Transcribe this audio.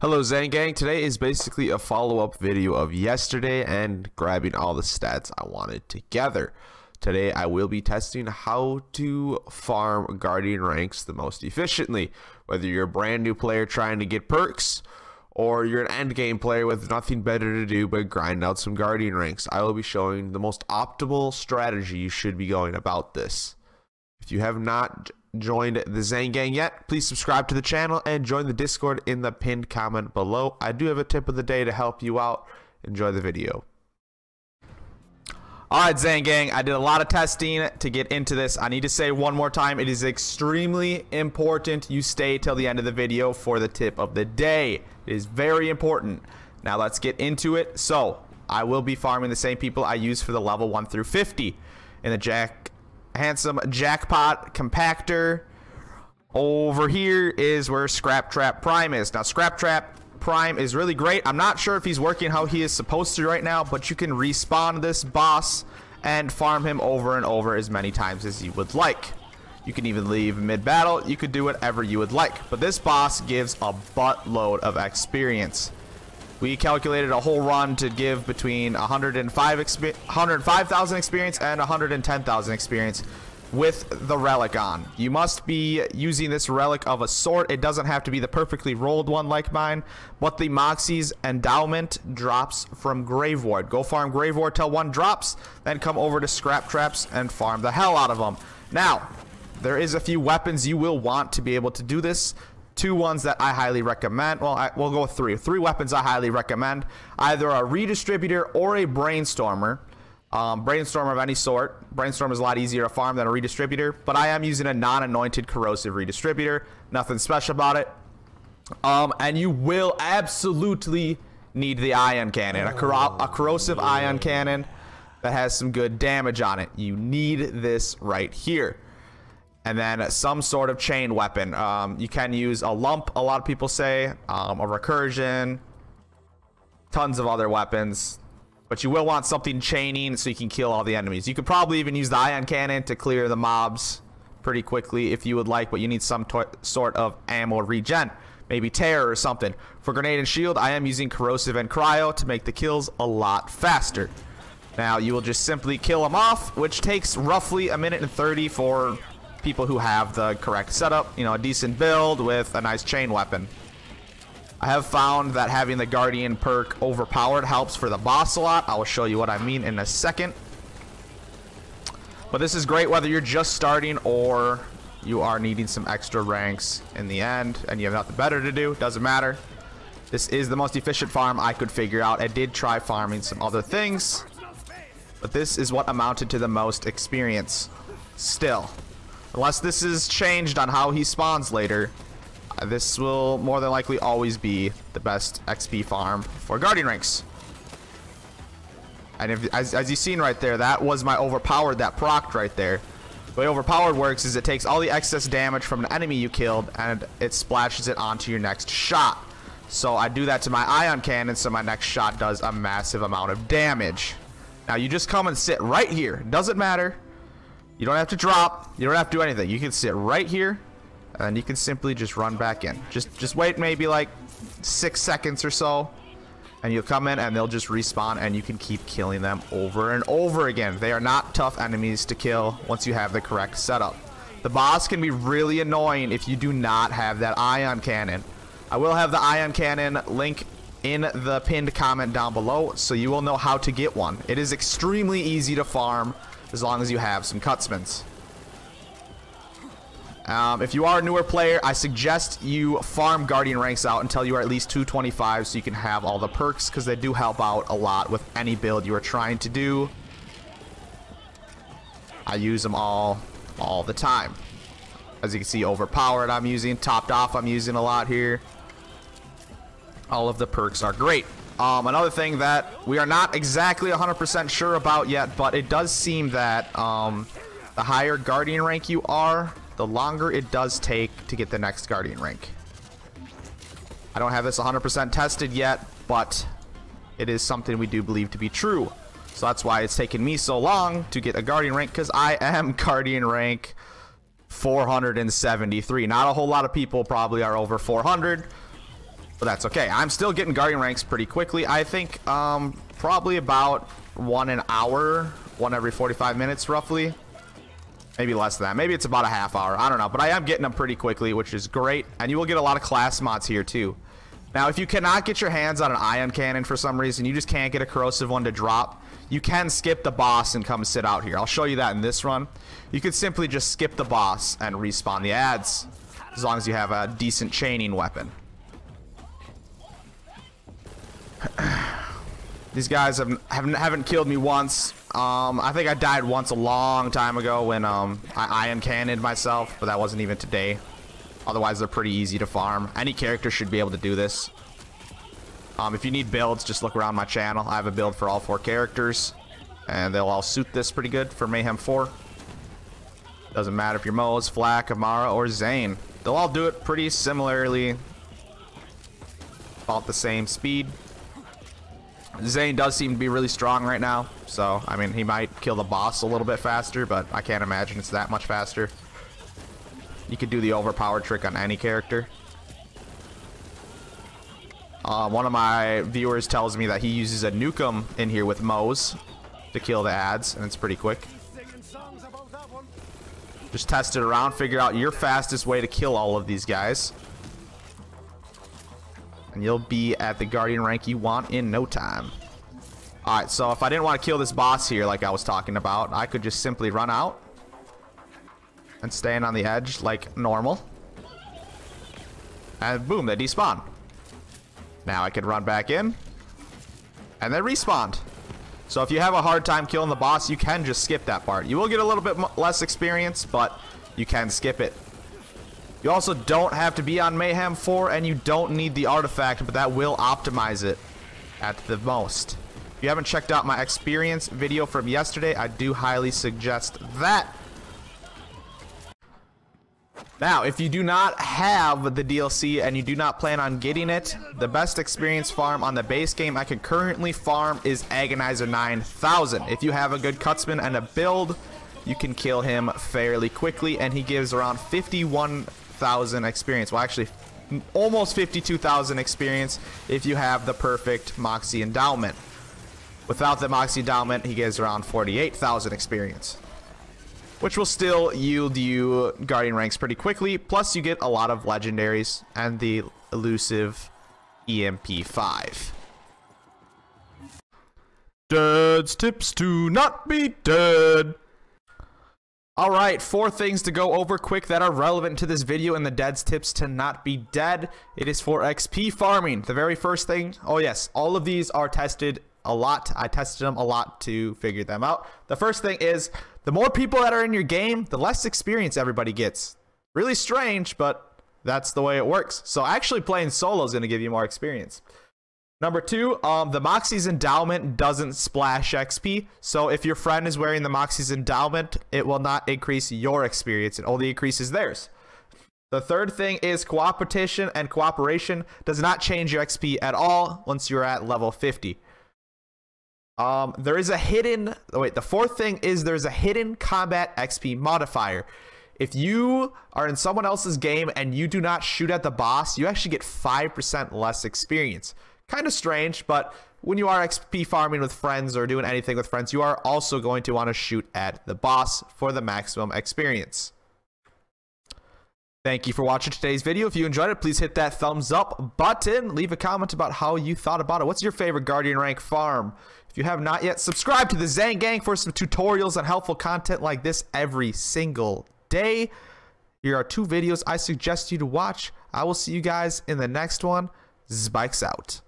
Hello Zen Gang, today is basically a follow-up video of yesterday and grabbing all the stats I wanted together. Today I will be testing how to farm Guardian ranks the most efficiently, whether you're a brand new player trying to get perks or you're an end game player with nothing better to do but grind out some Guardian ranks. I will be showing the most optimal strategy you should be going about this. If you have not joined the Zen Gang yet, please subscribe to the channel and join the Discord in the pinned comment below. I do have a tip of the day to help you out. Enjoy the video. Alright Zen Gang, I did a lot of testing to get into this. I need to say one more time, it is extremely important you stay till the end of the video for the tip of the day. It is very important. Now let's get into it. So, I will be farming the same people I use for the level 1 through 50 in the Handsome Jackpot Compactor. Over here is where Scrap Trap Prime is. Now Scrap Trap Prime is really great. I'm not sure if he's working how he is supposed to right now, but you can respawn this boss and farm him over and over as many times as you would like. You can even leave mid-battle. You could do whatever you would like, but this boss gives a buttload of experience. We calculated a whole run to give between 105,000 experience and 110,000 experience with the relic on. You must be using this relic of a sort. It doesn't have to be the perfectly rolled one like mine, but the Moxie's endowment drops from Grave Ward. Go farm Grave Ward till one drops, then come over to Scrap Traps and farm the hell out of them. Now, there is a few weapons you will want to be able to do this. Two ones that I highly recommend. Well, we'll go with three weapons I highly recommend. Either a redistributor or a brainstormer. Brainstormer of any sort. Brainstormer is a lot easier to farm than a redistributor, but I am using a non-anointed corrosive redistributor. Nothing special about it. And you will absolutely need the ion cannon. A corrosive ion cannon that has some good damage on it. You need this right here. And then some sort of chain weapon. You can use a lump, a lot of people say, a recursion, tons of other weapons. But you will want something chaining so you can kill all the enemies. You could probably even use the ion cannon to clear the mobs pretty quickly if you would like, but you need some sort of ammo regen. Maybe tear or something. For grenade and shield, I am using corrosive and cryo to make the kills a lot faster. Now, you will just simply kill them off, which takes roughly 1:30 for people who have the correct setup, you know, a decent build with a nice chain weapon. I have found that having the Guardian perk overpowered helps for the boss a lot. I will show you what I mean in a second. But this is great whether you're just starting or you are needing some extra ranks in the end and you have nothing better to do. Doesn't matter. This is the most efficient farm I could figure out. I did try farming some other things, but this is what amounted to the most experience still. Unless this is changed on how he spawns later, this will more than likely always be the best XP farm for Guardian ranks. And as you've seen right there, that was my overpowered that procced right there. The way overpowered works is it takes all the excess damage from an enemy you killed and it splashes it onto your next shot. So I do that to my ion cannon so my next shot does a massive amount of damage. Now you just come and sit right here. Doesn't matter. You don't have to drop. You don't have to do anything. You can sit right here, and you can simply just run back in. Just wait maybe like 6 seconds or so, and you'll come in, and they'll just respawn, and you can keep killing them over and over again. They are not tough enemies to kill once you have the correct setup. The boss can be really annoying if you do not have that ion cannon. I will have the ion cannon link in the pinned comment down below, so you will know how to get one. It is extremely easy to farm, as long as you have some cutsmans. If you are a newer player, I suggest you farm Guardian ranks out until you are at least 225 so you can have all the perks, because they do help out a lot with any build you are trying to do. I use them all the time. As you can see, overpowered I'm using, topped off I'm using a lot here. All of the perks are great. Another thing that we are not exactly 100% sure about yet, but it does seem that the higher Guardian rank you are, the longer it does take to get the next Guardian rank. I don't have this 100% tested yet, but it is something we do believe to be true. So that's why it's taken me so long to get a Guardian rank, because I am Guardian rank 473. Not a whole lot of people probably are over 400. But that's okay. I'm still getting guardian ranks pretty quickly. I think probably about 1 an hour, 1 every 45 minutes roughly. Maybe less than that. Maybe it's about a half hour. I don't know. But I am getting them pretty quickly, which is great. And you will get a lot of class mods here too. Now, if you cannot get your hands on an ion cannon for some reason, you just can't get a corrosive one to drop, you can skip the boss and come sit out here. I'll show you that in this run. You could simply just skip the boss and respawn the ads, as long as you have a decent chaining weapon. These guys haven't killed me once. I think I died once a long time ago when I ion cannoned myself, but that wasn't even today. Otherwise, they're pretty easy to farm. Any character should be able to do this. If you need builds, just look around my channel. I have a build for all 4 characters, and they'll all suit this pretty good for Mayhem 4. Doesn't matter if you're Moze, Flak, Amara, or Zane. They'll all do it pretty similarly. About the same speed. Zane does seem to be really strong right now, so I mean he might kill the boss a little bit faster, but I can't imagine it's that much faster. You could do the overpowered trick on any character. One of my viewers tells me that he uses a nukem in here with Moze to kill the ads, and it's pretty quick. Just test it around, figure out your fastest way to kill all of these guys, and you'll be at the guardian rank you want in no time. Alright, so if I didn't want to kill this boss here like I was talking about, I could just simply run out and stand on the edge like normal, and boom, they despawn. Now I can run back in and then respawn. So if you have a hard time killing the boss, you can just skip that part. You will get a little bit less experience, but you can skip it. You also don't have to be on Mayhem 4, and you don't need the artifact, but that will optimize it at the most. If you haven't checked out my experience video from yesterday, I do highly suggest that. Now, if you do not have the DLC and you do not plan on getting it, the best experience farm on the base game I can currently farm is Agonizer 9000. If you have a good Cutsman and a build, you can kill him fairly quickly, and he gives around 51,000 experience. Well, actually, almost 52,000 experience if you have the perfect Moxie Endowment. Without the Moxie Endowment, he gives around 48,000 experience, which will still yield you guardian ranks pretty quickly. Plus, you get a lot of legendaries and the elusive EMP5. Dead's tips to not be dead. Alright, 4 things to go over quick that are relevant to this video and the Dead's tips to not be dead. It is for XP farming. The very first thing, oh yes, all of these are tested a lot. I tested them a lot to figure them out. The first thing is, the more people that are in your game, the less experience everybody gets. Really strange, but that's the way it works. So actually playing solo is going to give you more experience. Number 2, the Moxie's Endowment doesn't splash XP. So if your friend is wearing the Moxie's Endowment, it will not increase your experience. It only increases theirs. The third thing is cooperation, and cooperation does not change your XP at all once you're at level 50. There is a hidden, the fourth thing is there's a hidden combat XP modifier. If you are in someone else's game and you do not shoot at the boss, you actually get 5% less experience. Kind of strange, but when you are XP farming with friends or doing anything with friends, you are also going to want to shoot at the boss for the maximum experience. Thank you for watching today's video. If you enjoyed it, please hit that thumbs up button. Leave a comment about how you thought about it. What's your favorite guardian rank farm? If you have not yet, subscribe to the Zane Gang for some tutorials and helpful content like this every single day. Here are 2 videos I suggest you to watch. I will see you guys in the next one. Spikes out.